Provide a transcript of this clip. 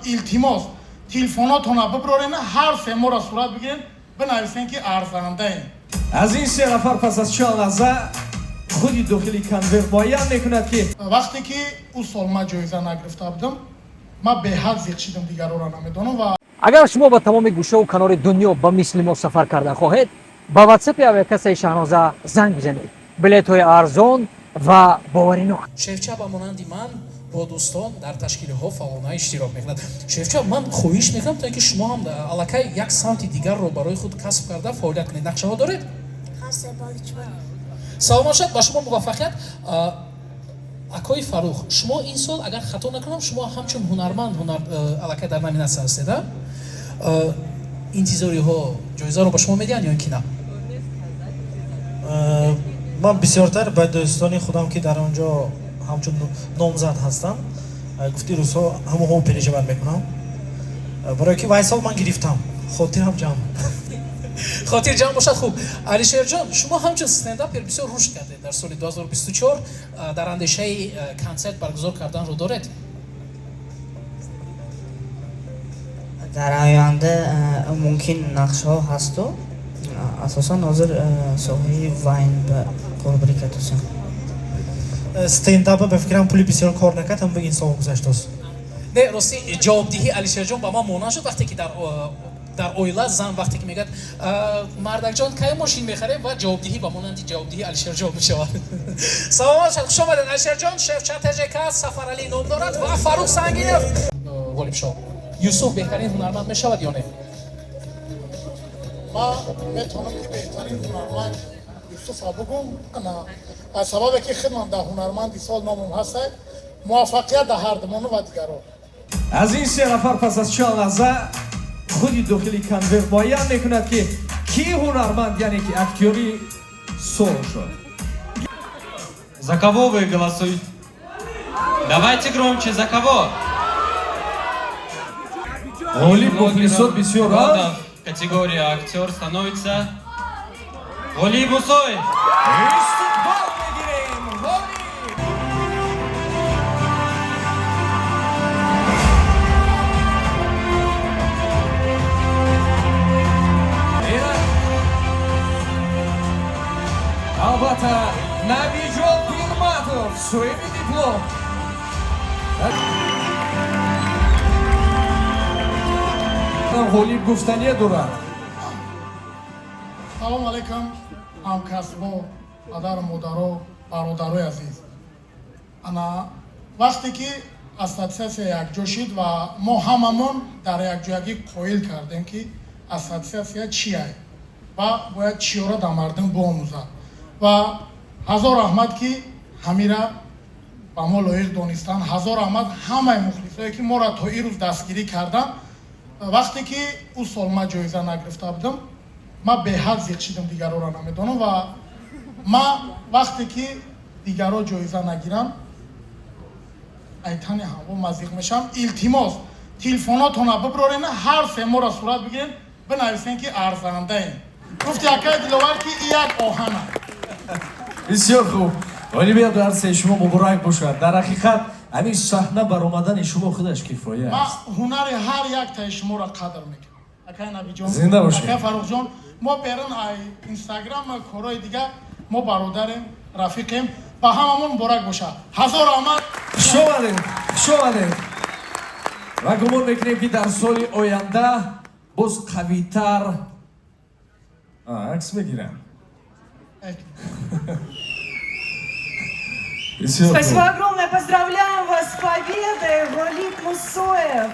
илтимос телефонотона биброрен, ҳар се мора сурат бигирен, бинависен ки арзандаем. аз ин се нафар пас аз чанд лаҳза худи дохили конверт муайян мекунад ки вақте ки ӯ сол ма ҷоиза нагирифта будам, ма беҳад зиқшидам, дигарора намедонам ва агар шумо ба тамоми гӯшаву канори дунё ба мисли мо сафар карда хоҳед, ба ватсапи авиакассаи Шаҳноза занг бизанед. билетҳои арзон ва боваринок. шефча ба монанди ман бо дӯстон дар ташкилиҳо фаъолона иштирок мекунад. шефча, ман хоҳиш мекунам то ки шумо ҳам аллакай як самти дигарро барои худ касб карда фаъолият кунед. нақшаҳо доред? салом бошад, ба шумо муваффақият. акои Фарух, шумо ин сол агар хато накунам, шумо ҳамчун ҳунарманд аллакай дар номинатсия ҳастед. интизориҳо ҷоизаро ба шумо медиҳанд ё ин ки на? ман бисёртар ба дӯстони худам ки дар онҷо ҳамчун номзад ҳастам гуфти рӯзҳо ҳамаҳо переживат мекунам, барое ки вайсол ман гирифтам, хотирам ҷамъ. хотир ҷамъ бошад. хуб, Алишерҷон, шумо ҳамчун стендапер бисёр рушд кардед дар соли 2024, дар андешаи консерт баргузор карданро доред? дар оянда мумкин нақшаҳо ҳасту асосан ҳозир соҳаи вайн ба корбарӣ кардасам. стендапа ба фикрам пули бисёр кор накард, ҳам ба ин сол гузаштааст. не рости ҷавобдиҳи Алишерҷон ба ман монанд шуд вақте ки дар оила зан вақте ки мегӯяд мардакҷон кай мошин мехарем ва ҷавобдиҳи ба монанди ҷавобдиҳи Алишерҷон мешавад. саломат бошад, хуш омадед Алишерҷон. шефча ТЖК Сафаралӣ ном дорад ва Фарух Сангиев ғолибшо. Юсуф беҳтарин ҳунарманд мешавад ё не? ма метавонам ки беҳтарин ҳунарманд Юсуфа бугум, аз сабабе ки хидман дар ҳунарманди сол номам ҳастад, муваффақият дар ҳардумону ва дигаро. аз ин се нафар пас аз чанд лаҳза худи дохили конверт муайян мекунад ки ки ҳунарманд, яъне ки актёри сол шуд. За кого вы голосуете? Давайте громче, за кого? ғолиб мухлисот бисёр аст. Категория актер становится Ғолиб Мусоев. истиқбол мегирем. ғолиб. албатта Набиҷон Пирматов соҳиби диплом. ғолиб гуфтание дорад. салом алайкум ҳамкасбо, падару модаро, бародарои азиз. ана вақте ки ассотсиатсия якҷо шид ва мо ҳамамон дар якҷоягӣ қоил кардем ки ассотсиатсия чияй ва бояд чиёра дар мардум биомӯзад ва ҳазор раҳмат ки ҳамира ба мо лоиқ донистанд. ҳазор раҳмат ҳамаи мухлисое ки моро то ирӯз дастгирӣ карданд. вақте ки ӯ сол ма ҷоиза нагирифта будам, ма беҳад зиқшидам, дигарора намедонам ва ма вақте ки дигаро ҷоиза нагирам айтани ҳаво мазиқ мешавам. илтимос телефонотона биброрен, ҳар се мора сурат бигирен, бинависен ки арзандаем. гуфти акаи диловар ки и як оҳан аст. бисёр хуб. ғолибият дар се шумо муборак бошад. дар ҳақиқат ҳамин саҳна баромадани шумо худаш кифоя ма аст. ҳунари ҳар яктаи шуморо қадр мекунам. акаи Набиҷон, Зинда бошед. акаи Фарухҷон, мо берун ай инстаграм корои дига мо бародарем, рафиқем. ба ҳамамон муборак бошад. ҳазор раҳмат. хушомадед ва гумон мекунем ки дар соли оянда боз қавитар акс мегирам. Спасибо огромное, поздравляем вас с победой, Ғолиб Мусоев.